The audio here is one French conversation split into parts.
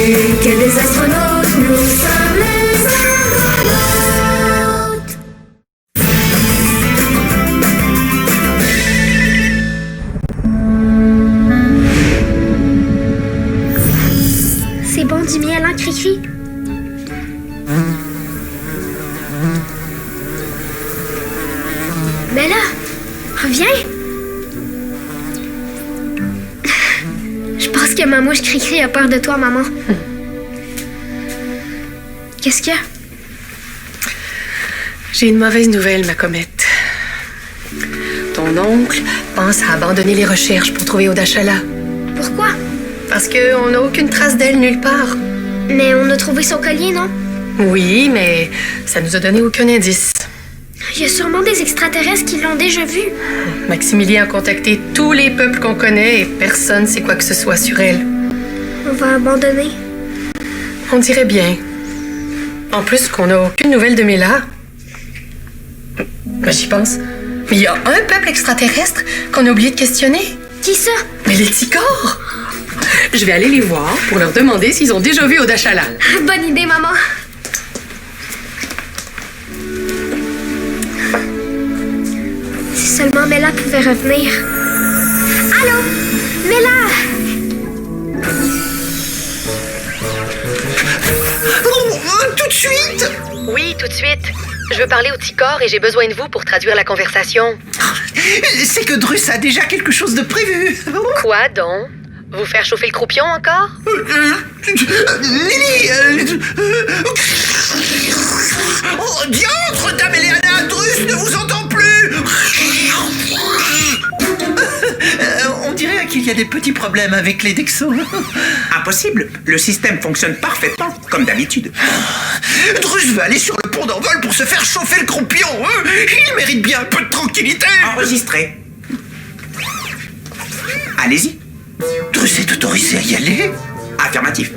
que des astronautes, nous sommes les argonautes. C'est bon du miel, hein, Cri-Cri? Mais là, reviens! Je pense que ma mouche Cri-Cri a peur de toi, maman. Qu'est-ce qu'il y a? J'ai une mauvaise nouvelle, ma comète. Ton oncle pense à abandonner les recherches pour trouver Odashala. Pourquoi? Parce qu'on n'a aucune trace d'elle nulle part. Mais on a trouvé son collier, non? Oui, mais ça nous a donné aucun indice. Il y a sûrement des extraterrestres qui l'ont déjà vu. Maximilien a contacté tous les peuples qu'on connaît et personne ne sait quoi que ce soit sur elle. On va abandonner. On dirait bien. En plus qu'on n'a aucune nouvelle de Mela. Ben, j'y pense. Mais il y a un peuple extraterrestre qu'on a oublié de questionner. Qui ça? Mais les Ticors! Je vais aller les voir pour leur demander s'ils ont déjà vu Odashala. Bonne idée, maman. Si seulement Mela pouvait revenir. Allô? Mela! Tout de suite! Oui, tout de suite. Je veux parler aux Ticors et j'ai besoin de vous pour traduire la conversation. C'est que Drus a déjà quelque chose de prévu. Quoi donc? Vous faire chauffer le croupion encore? Lily! Oh, diantre, Dame Eleana, Drus ne vous entend plus! On dirait qu'il y a des petits problèmes avec les Dexos. Impossible, le système fonctionne parfaitement, comme d'habitude. Drus veut aller sur le pont d'envol pour se faire chauffer le croupion. Il mérite bien un peu de tranquillité. Enregistré. Allez-y. Drus est autorisé à y aller? Affirmatif.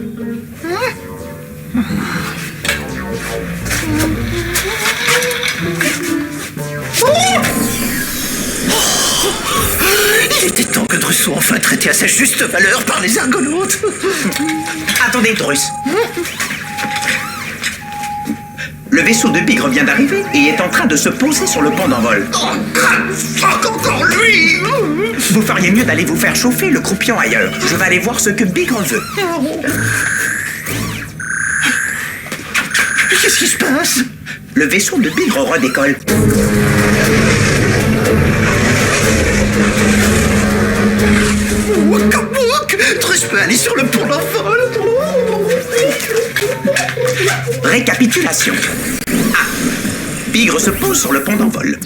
Il était temps que Drus soit enfin traité à sa juste valeur par les argonautes. Attendez, Drus. Le vaisseau de Bigre vient d'arriver et est en train de se poser sur le pont d'envol. Oh, fuck, encore lui! Vous feriez mieux d'aller vous faire chauffer le croupion ailleurs. Je vais aller voir ce que Bigre veut. Qu'est-ce qui se passe? Le vaisseau de Bigre redécolle. Waka wak! Drus peut aller sur le pont d'envol. Récapitulation. 1. Bigre se pose sur le pont d'envol.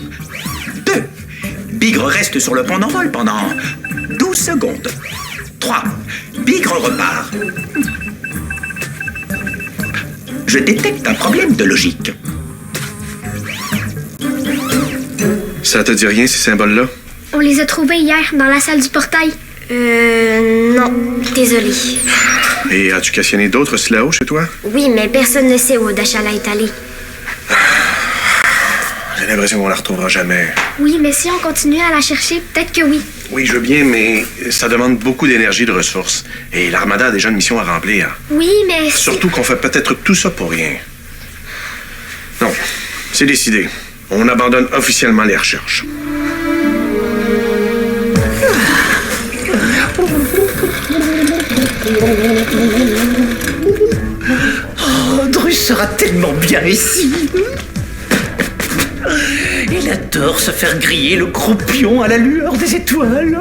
2. Bigre reste sur le pont d'envol pendant 12 secondes. 3. Bigre repart. Je détecte un problème de logique. Ça te dit rien, ces symboles-là? On les a trouvés hier dans la salle du portail. Non, désolé. Et as-tu questionné d'autres Silao chez toi? Oui, mais personne ne sait où Odashala est allé. J'ai l'impression qu'on la retrouvera jamais. Oui, mais si on continue à la chercher, peut-être que oui. Oui, je veux bien, mais ça demande beaucoup d'énergie et de ressources. Et l'Armada a déjà une mission à remplir. Oui, mais... Surtout qu'on fait peut-être tout ça pour rien. Non, c'est décidé. On abandonne officiellement les recherches. Oh, Drus sera tellement bien ici. Il adore se faire griller le croupion à la lueur des étoiles.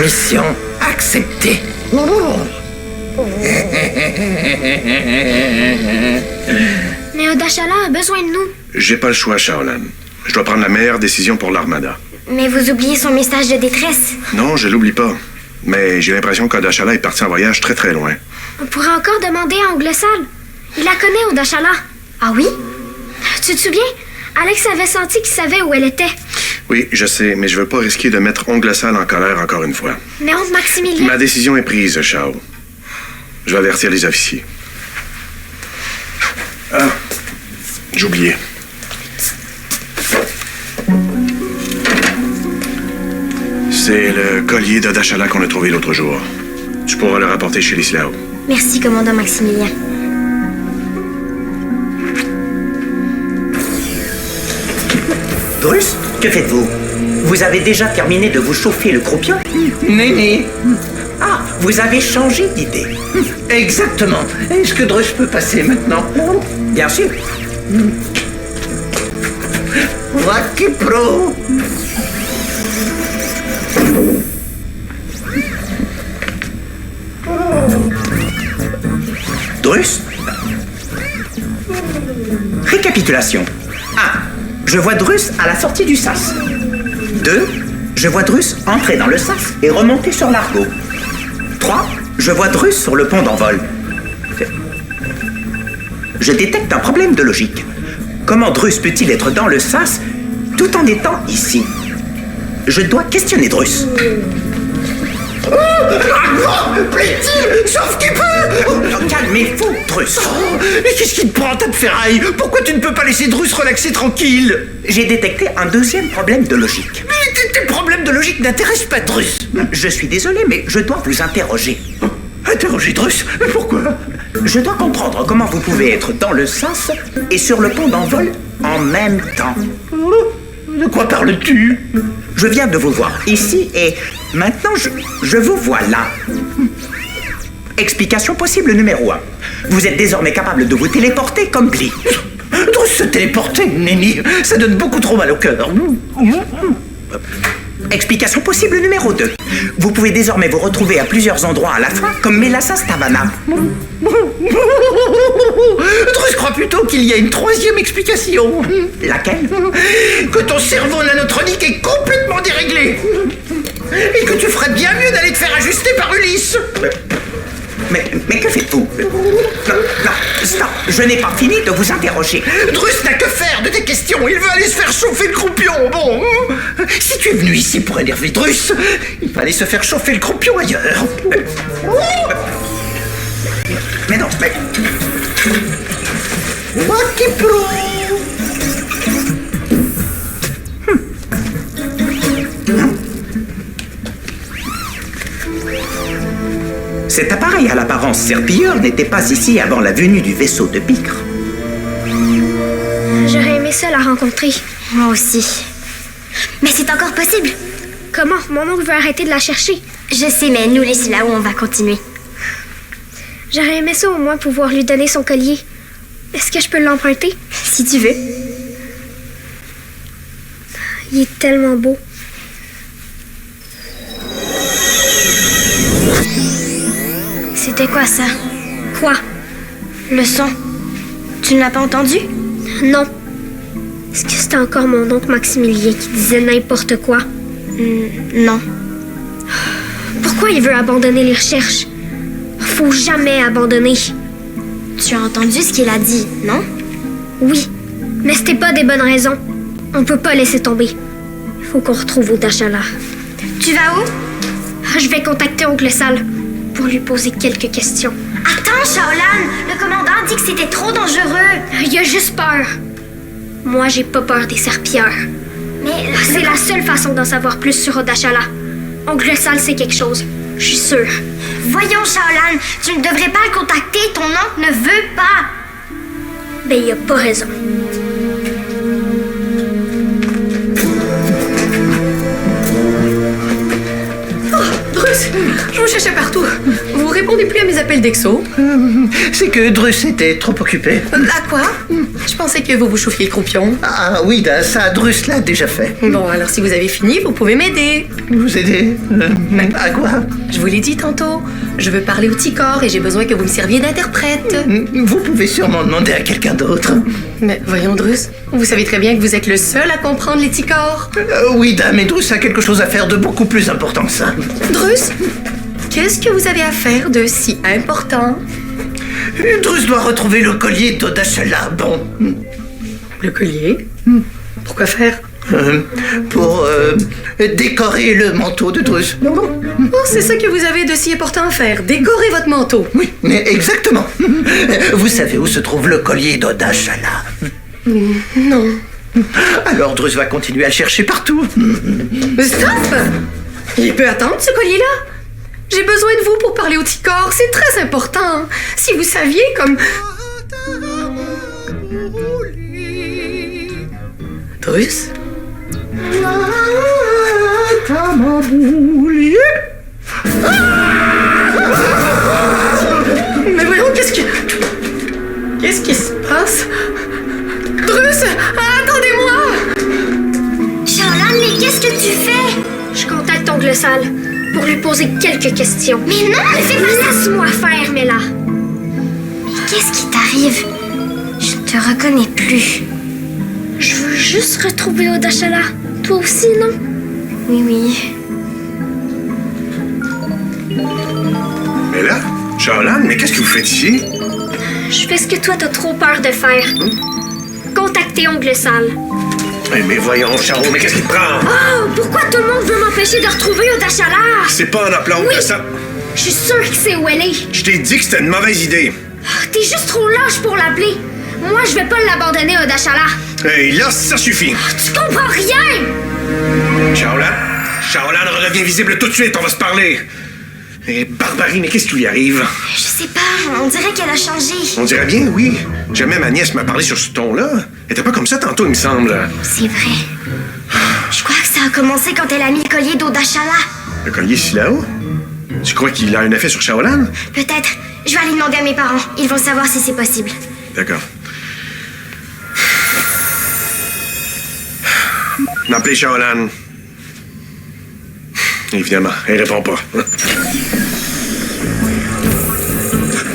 Mission acceptée. Mais Odashala a besoin de nous. J'ai pas le choix, Shaolan. Je dois prendre la meilleure décision pour l'Armada. Mais vous oubliez son message de détresse. Non, je l'oublie pas. Mais j'ai l'impression qu'Odashala est parti en voyage très très loin. On pourrait encore demander à Ongle Sale. Il la connaît, Odashala. Ah oui? Tu te souviens? Alex avait senti qu'il savait où elle était. Oui, je sais, mais je veux pas risquer de mettre Ongle Sale en colère encore une fois. Mais oncle Maximilien... Ma décision est prise, Shao. Je vais avertir les officiers. Ah, j'ai oublié. C'est le collier d'Odashala qu'on a trouvé l'autre jour. Tu pourras le rapporter chez les Silao. Merci, commandant Maximilien. Drus, que faites-vous? Vous avez déjà terminé de vous chauffer le croupion? Néné. Ah, vous avez changé d'idée. Exactement. Est-ce que Drus peut passer maintenant? Bien sûr. Wacky Pro. Drus? Récapitulation. 1. Je vois Drus à la sortie du sas. 2. Je vois Drus entrer dans le sas et remonter sur l'argot. 3. Je vois Drus sur le pont d'envol. Je détecte un problème de logique. Comment Drus peut-il être dans le sas tout en étant ici? Je dois questionner Drus. Plaît-il? Sauf qu'il peut. Calmez-vous, Drus. Mais qu'est-ce qui te prend, tas de ferraille? Pourquoi tu ne peux pas laisser Drus relaxer tranquille? J'ai détecté un deuxième problème de logique. Mais tes problèmes de logique n'intéressent pas Drus. Je suis désolé, mais je dois vous interroger. Interroger Drus? Pourquoi? Je dois comprendre comment vous pouvez être dans le sas et sur le pont d'envol en même temps. De quoi parles-tu? Je viens de vous voir ici et maintenant je vous vois là. Explication possible numéro 1. Vous êtes désormais capable de vous téléporter comme Glee. Drus se téléporter, Nenni, ça donne beaucoup trop mal au cœur. Explication possible numéro 2. Vous pouvez désormais vous retrouver à plusieurs endroits à la fois comme Melassa Stavana. Drus croit plutôt qu'il y a une troisième explication. Laquelle? Que ton cerveau nanotronique est complètement déréglé. Et que tu ferais bien mieux d'aller te faire ajuster par Ulysse. Mais que faites-vous? Non, stop, je n'ai pas fini de vous interroger. Drus n'a que faire de tes questions. Il veut aller se faire chauffer le croupion. Bon, si tu es venu ici pour énerver Drus, il va aller se faire chauffer le croupion ailleurs. Mais non, mais... Wacky Pro. Cet appareil à l'apparence serpilleur n'était pas ici avant la venue du vaisseau de Picre. J'aurais aimé ça la rencontrer. Moi aussi. Mais c'est encore possible. Comment? Mon oncle veut arrêter de la chercher. Je sais, mais nous, les là où on va continuer. J'aurais aimé ça au moins pouvoir lui donner son collier. Est-ce que je peux l'emprunter? Si tu veux. Il est tellement beau. C'était quoi ça? Quoi? Le son. Tu ne l'as pas entendu? Non. Est-ce que c'était encore mon oncle Maximilien qui disait n'importe quoi? Non. Pourquoi il veut abandonner les recherches? Faut jamais abandonner. Tu as entendu ce qu'il a dit, non? Oui, mais c'était pas des bonnes raisons. On peut pas laisser tomber. Il faut qu'on retrouve Odashala. Tu vas où? Je vais contacter Oncle Sale pour lui poser quelques questions. Attends, Shaolan! Le commandant dit que c'était trop dangereux. Il a juste peur. Moi, j'ai pas peur des serpilleurs. Mais C'est la seule façon d'en savoir plus sur Odashala. Oncle Sale sait quelque chose. Je suis sûre. voyons, Shaolan, tu ne devrais pas le contacter. Ton oncle ne veut pas. Ben, il a pas raison. Drus, je vous cherchais partout. Vous répondez plus à mes appelle Dexo. C'est que Drus était trop occupé. À quoi? Je pensais que vous vous chauffiez le croupion. Ah oui, ça, Drus l'a déjà fait. Bon, alors si vous avez fini, vous pouvez m'aider. Vous aider à quoi? Je vous l'ai dit tantôt, je veux parler au Ticor et j'ai besoin que vous me serviez d'interprète. Vous pouvez sûrement demander à quelqu'un d'autre. Mais voyons, Drus, vous savez très bien que vous êtes le seul à comprendre les Ticors. Oui, mais Drus a quelque chose à faire de beaucoup plus important que ça. Drus, qu'est-ce que vous avez à faire de si important? Drus doit retrouver le collier d'Odachala. Bon. Le collier? Pourquoi faire? Pour décorer le manteau de Drus. Oh, c'est ça que vous avez de si important à faire, décorer votre manteau. Oui, mais exactement. Vous savez où se trouve le collier d'Odachala? Non. Alors Drus va continuer à le chercher partout. Stop! Il peut attendre ce collier-là. J'ai besoin de vous pour parler au Ticor, c'est très important. Si vous saviez comme... Drus? Mais voyons, qu'est-ce qui se passe? Drus, attendez-moi! Shaolan, mais qu'est-ce que tu fais? Je contacte Ongle Sale pour lui poser quelques questions. Mais non, mais fais pas ça! Laisse-moi faire, Mela. Mais qu'est-ce qui t'arrive? Je te reconnais plus. Je veux juste retrouver Odachala. Toi aussi, non? Oui, oui. Mais là, Shaolan, mais qu'est-ce que vous faites ici? Je fais ce que toi t'as trop peur de faire. Contacter Ongle Sale. Mais voyons, Charo, mais qu'est-ce qui te prend? Oh, pourquoi tout le monde veut m'empêcher de retrouver Odachala? C'est pas en appelant Oui. que ça. Je suis sûre que c'est où elle est. Je t'ai dit que c'était une mauvaise idée. Oh, t'es juste trop lâche pour l'appeler. Moi, je vais pas l'abandonner, Odachala. Hey, là, ça suffit. Tu comprends rien! Shaolan redevient visible tout de suite, on va se parler. Et Barbarie, mais qu'est-ce qui lui arrive? Je sais pas, on dirait qu'elle a changé. On dirait bien, oui. Jamais ma nièce m'a parlé sur ce ton-là. Elle était pas comme ça tantôt, il me semble. C'est vrai. Je crois que ça a commencé quand elle a mis le collier d'Odachala. Le collier ici là-haut? Tu crois qu'il a un effet sur Shaolan? Peut-être. Je vais aller demander à mes parents. Ils vont savoir si c'est possible. D'accord. M'appeler Shaolan. Évidemment, elle répond pas.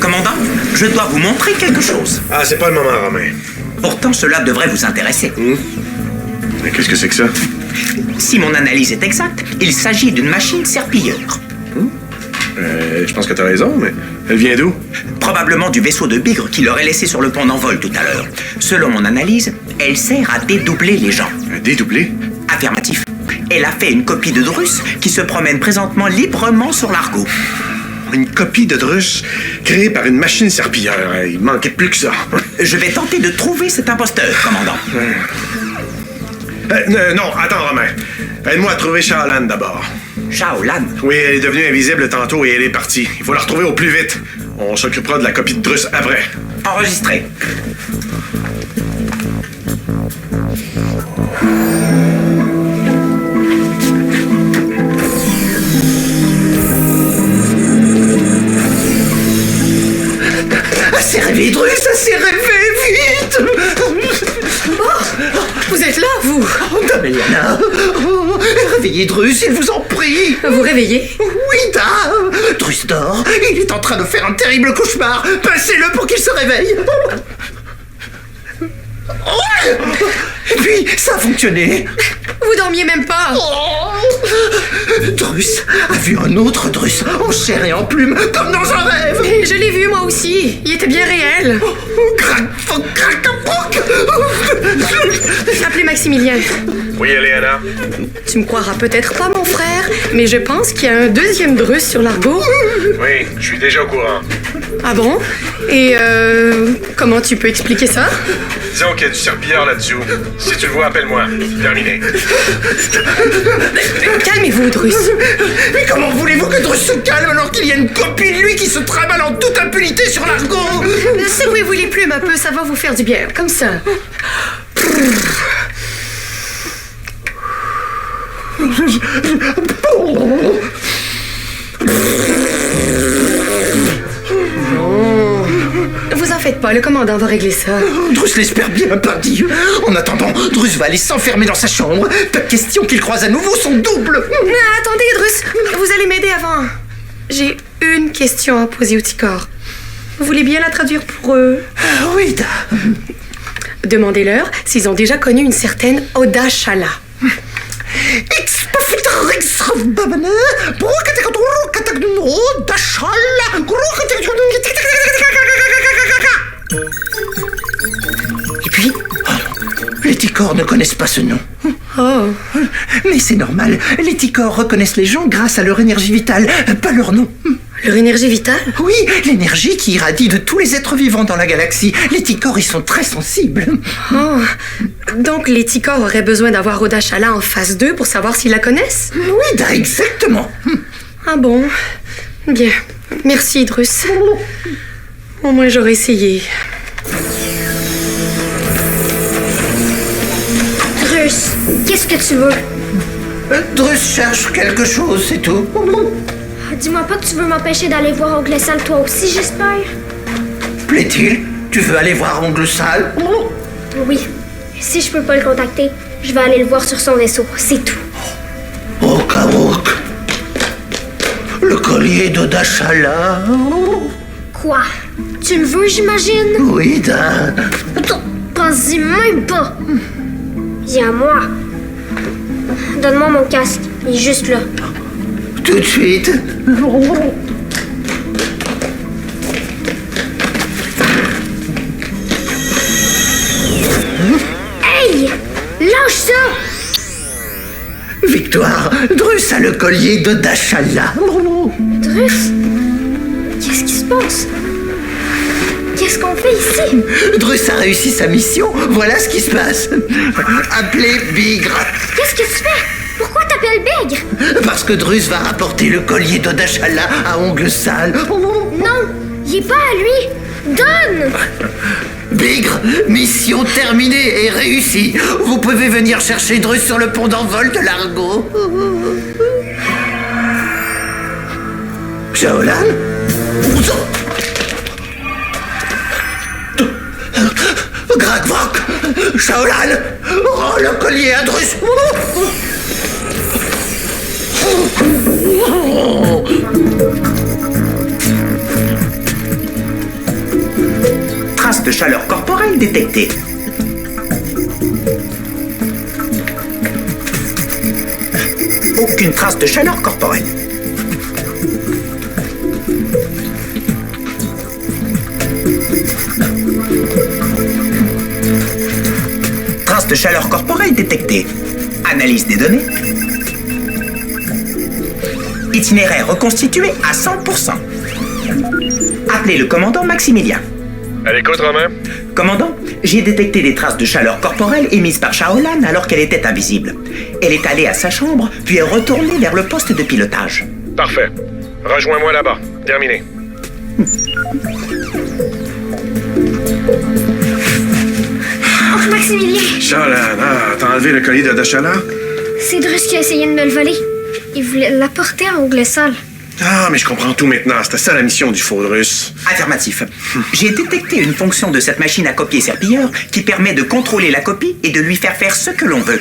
Commandant, je dois vous montrer quelque chose. Ah, c'est pas le moment, Romain. Pourtant, cela devrait vous intéresser. Mais qu'est-ce que c'est que ça? Si mon analyse est exacte, il s'agit d'une machine serpilleur. Je pense que t'as raison, mais elle vient d'où? Probablement du vaisseau de Bigre qui l'aurait laissé sur le pont d'envol tout à l'heure. Selon mon analyse, elle sert à dédoubler les gens. Dédoublé? Affirmatif. Elle a fait une copie de Drus qui se promène présentement librement sur l'Argo. Une copie de Drus créée par une machine serpilleur. Il manquait plus que ça. Je vais tenter de trouver cet imposteur, commandant. Non, attends, Romain. Aide-moi à trouver Shaolan d'abord. Shaolan. Oui, elle est devenue invisible tantôt et elle est partie. Il faut la retrouver au plus vite. On s'occupera de la copie de Drus après. Enregistré. Assez rêvé, Drus, assez rêvé, vite! Vous êtes là, vous? Dame Eliana, réveillez Drus, il vous en prie! Vous réveillez? Oui, dame! Drus dort, il est en train de faire un terrible cauchemar! Pincez-le pour qu'il se réveille! Et puis, ça a fonctionné! Vous dormiez même pas? Drus a vu un autre Drus, en chair et en plume, comme dans un rêve! Et je l'ai vu moi aussi, il était bien réel. Appelez Maximilien. Oui, Eliana. Tu me croiras peut-être pas, mon frère, mais je pense qu'il y a un deuxième Drus sur l'Argo. Oui, je suis déjà au courant. Ah bon? Et comment tu peux expliquer ça? Disons qu'il y a du serpilleur là-dessous. Si tu le vois, appelle-moi. Terminé. Calmez-vous, Drus. Mais comment voulez-vous que Drus se calme alors qu'il y a une copie de lui qui se trimballe en toute impunité sur l'Argo? Secouez-vous les plumes un peu, ça va vous faire du bien, comme ça. inquiète pas, le commandant va régler ça. Drus l'espère bien, pardi. En attendant, Drus va aller s'enfermer dans sa chambre. Pas de question qu'il croise à nouveau son double. Mais attendez, Drus, vous allez m'aider avant. J'ai une question à poser au Ticor. Vous voulez bien la traduire pour eux? Oui, da. Demandez-leur s'ils ont déjà connu une certaine Oda Shala. Et puis, les Ticors ne connaissent pas ce nom. Oh, Mais c'est normal, les Ticors reconnaissent les gens grâce à leur énergie vitale, pas leur nom. leur énergie vitale? Oui, l'énergie qui irradie de tous les êtres vivants dans la galaxie. Les Ticors y sont très sensibles. Oh, donc les Ticors auraient besoin d'avoir Oda Shala en phase 2 pour savoir s'ils la connaissent? Oui, da, exactement. Ah bon? Bien. Merci, Drus. Au moins, j'aurais essayé. Drus, qu'est-ce que tu veux? Drus cherche quelque chose, c'est tout. Dis-moi pas que tu veux m'empêcher d'aller voir Oncle Sal toi aussi, j'espère? Plaît-il? Tu veux aller voir Oncle Sal? Oui. Si je peux pas le contacter, je vais aller le voir sur son vaisseau, c'est tout. Okaok. Le collier d'Oda Shala. Quoi? Tu le veux, j'imagine? Oui, da. Pense-y même pas. Il est à moi. Donne-moi mon casque, il est juste là. Tout de suite. Hey! Lâche ça! Victoire, Drus a le collier d'Oda Shala. Drus? Qu'est-ce qui se passe? Qu'est-ce qu'on fait ici? Drus a réussi sa mission, voilà ce qui se passe. Appelez Bigre. Qu'est-ce que tu fais? Pourquoi t'appelles Bigre? Parce que Drus va rapporter le collier d'Oda Shala à Oncle Sal. Non, il est pas à lui. Donne! Bigre, mission terminée et réussie. Vous pouvez venir chercher Drus sur le pont d'envol de l'Argo. Shaolan? Gragvok! Shaolan! Oh, le collier à Drus! Trace de chaleur corporelle détectée. Aucune trace de chaleur corporelle. Trace de chaleur corporelle détectée. Analyse des données. Itinéraire reconstitué à 100%. Appelez le commandant Maximilien. À l'écoute, Romain? Commandant, j'ai détecté des traces de chaleur corporelle émises par Shaolan alors qu'elle était invisible. Elle est allée à sa chambre, puis est retournée vers le poste de pilotage. Parfait. Rejoins-moi là-bas. Terminé. Oh, Maximilien, Shaolan, t'as enlevé le collier d'Oda Shala? c'est Drus qui a essayé de me le voler. Il voulait l'apporter à Oncle Sal. Ah, mais je comprends tout maintenant. C'était ça la mission du faux Drus. Affirmatif. J'ai détecté une fonction de cette machine à copier serpilleur qui permet de contrôler la copie et de lui faire ce que l'on veut.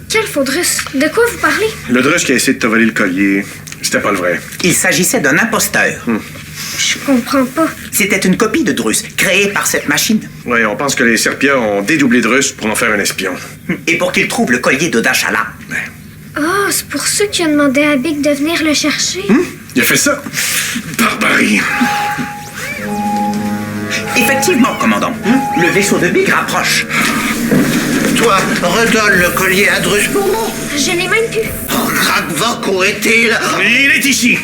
Quel faux Drus? De quoi vous parlez? Le Drus qui a essayé de te voler le collier, c'était pas le vrai. Il s'agissait d'un imposteur. Je comprends pas. C'était une copie de Drus, créée par cette machine. Oui, on pense que les serpilleurs ont dédoublé Drus pour en faire un espion. Et pour qu'il trouve le collier d'Oda Shala. Oh, c'est pour ça qu'il a demandé à Big de venir le chercher. Il a fait ça. Barbarie. Effectivement, commandant. Le vaisseau de Big rapproche. Toi, redonne le collier à Drus pour moi. Je l'ai même plus. Oh, Gragvok, où est-il? Il est ici.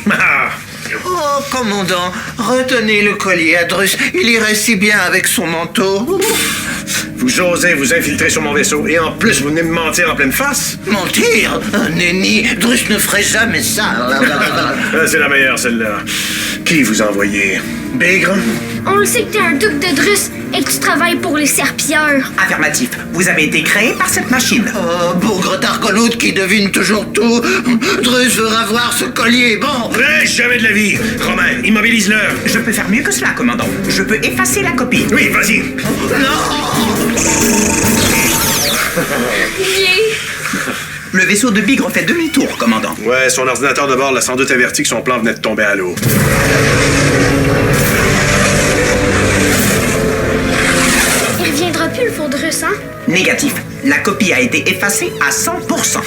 Oh, commandant, retenez le collier à Drus. Il irait si bien avec son manteau. Vous osez vous infiltrer sur mon vaisseau et en plus vous venez me mentir en pleine face? Mentir? Nenni, Drus ne ferait jamais ça. C'est la meilleure, celle-là. Qui vous a envoyé? Bigre? On le sait que t'es un duc de Drus et que tu travailles pour les serpilleurs. Affirmatif. Vous avez été créé par cette machine. Oh, bougre d'Argonaute qui devine toujours tout. Drus veut avoir ce collier, bon. Ouais, jamais de la vie. Romain, immobilise-le. Je peux faire mieux que cela, commandant. Je peux effacer la copie. Oui, vas-y. Le vaisseau de Bigre fait demi-tour, commandant. Ouais, son ordinateur de bord l'a sans doute averti que son plan venait de tomber à l'eau. Il reviendra plus le faux Drus, hein? Négatif. La copie a été effacée à 100%.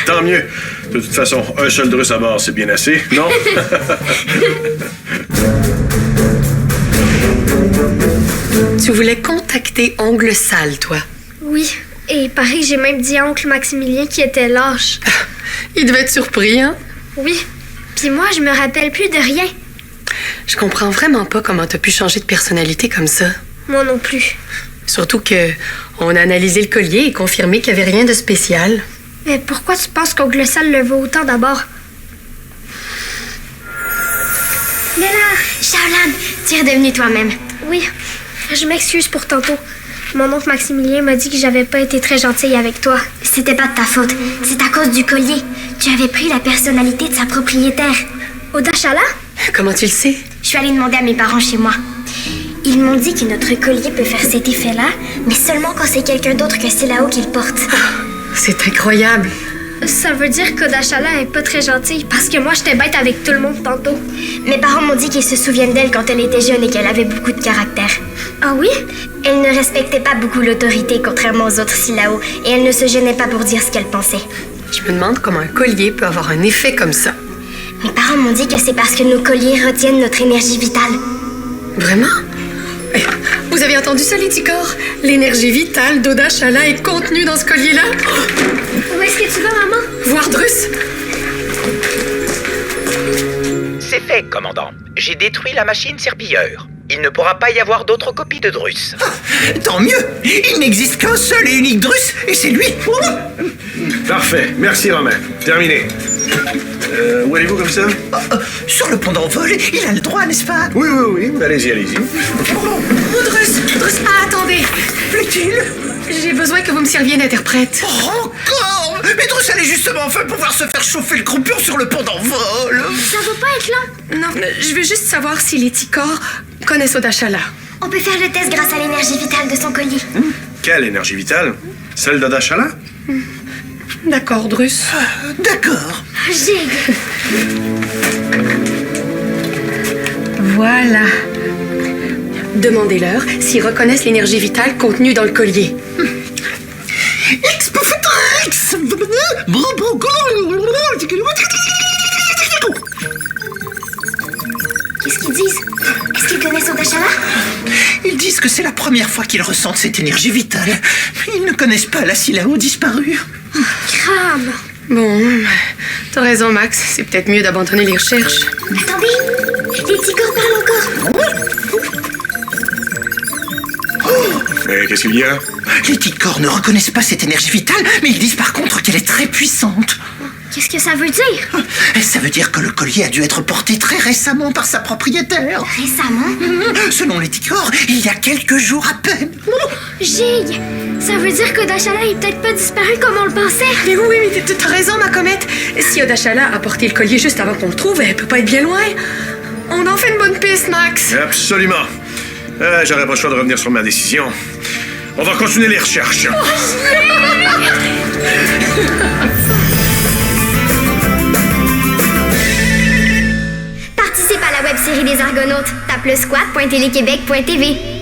Tant mieux. De toute façon, un seul Drus à bord, c'est bien assez, non? Tu voulais contacter Ongle Sale, toi. Oui. Et pareil, j'ai même dit à oncle Maximilien qu'il était lâche. Il devait être surpris, hein? Oui. Puis moi, je me rappelle plus de rien. Je comprends vraiment pas comment t'as pu changer de personnalité comme ça. Moi non plus. Surtout que on a analysé le collier et confirmé qu'il n'y avait rien de spécial. Mais pourquoi tu penses qu'Ongle Sale le veut autant d'abord? Mais là, Shaolan, tu es redevenu toi-même. Oui. Je m'excuse pour tantôt. Mon oncle Maximilien m'a dit que j'avais pas été très gentille avec toi. C'était pas de ta faute. C'est à cause du collier. Tu avais pris la personnalité de sa propriétaire. Oda Shala? Comment tu le sais? Je suis allée demander à mes parents chez moi. Ils m'ont dit que notre collier peut faire cet effet-là, mais seulement quand c'est quelqu'un d'autre que Silao qui le porte. C'est incroyable. Ça veut dire qu'Oda Shala est pas très gentille parce que moi, j'étais bête avec tout le monde tantôt. Mes parents m'ont dit qu'ils se souviennent d'elle quand elle était jeune et qu'elle avait beaucoup de caractère. Ah oui? Elle ne respectait pas beaucoup l'autorité, contrairement aux autres Silao, et elle ne se gênait pas pour dire ce qu'elle pensait. Je me demande comment un collier peut avoir un effet comme ça. Mes parents m'ont dit que c'est parce que nos colliers retiennent notre énergie vitale. Vraiment? Eh, vous avez entendu ça, les Ticors? L'énergie vitale d'Oda Shala est contenue dans ce collier-là? Où est-ce que tu vas, maman? Voir Drus? C'est fait, commandant. J'ai détruit la machine serpilleur. Il ne pourra pas y avoir d'autres copies de Drus. Tant mieux. Il n'existe qu'un seul et unique Drus, et c'est lui. Parfait. Merci, Romain. Terminé. Où allez-vous comme ça? Sur le pont d'envol, il a le droit, n'est-ce pas? Oui, oui, oui. Allez-y, allez-y. Oh, Drus! Ah, attendez! Plaît-il? J'ai besoin que vous me serviez d'interprète. Encore? Mais Drus, elle est justement fait pour pouvoir se faire chauffer le croupion sur le pont d'envol. Ça va pas être long. Non, je veux juste savoir si les Ticors connaissent Oda Shala. On peut faire le test grâce à l'énergie vitale de son collier. Quelle énergie vitale? Celle d'Oda Shala? D'accord, Drus. D'accord. Gig. Voilà. Demandez-leur s'ils reconnaissent l'énergie vitale contenue dans le collier. Qu'est-ce qu'ils disent? Est-ce qu'ils connaissent Oda Shala? Ils disent que c'est la première fois qu'ils ressentent cette énergie vitale. Ils ne connaissent pas la Silao disparue. Crame. Bon, t'as raison, Max. C'est peut-être mieux d'abandonner les recherches. Attendez, les Ticors parlent encore. Mais qu'est-ce qu'il y a? Les Ticors ne reconnaissent pas cette énergie vitale, mais ils disent par contre qu'elle est très puissante. Qu'est-ce que ça veut dire? Ça veut dire que le collier a dû être porté très récemment par sa propriétaire. Récemment? Selon les Ticors, il y a quelques jours à peine. Gig. Ça veut dire qu'Oda Shala est peut-être pas disparu comme on le pensait. Mais oui, mais t'as raison, ma comète. Si Oda Shala a porté le collier juste avant qu'on le trouve, elle peut pas être bien loin. On en fait une bonne piste, Max. Absolument. J'aurais pas le choix de revenir sur ma décision. On va continuer les recherches. Participe à la web-série des Argonautes. Tape le squat.téléquébec.tv.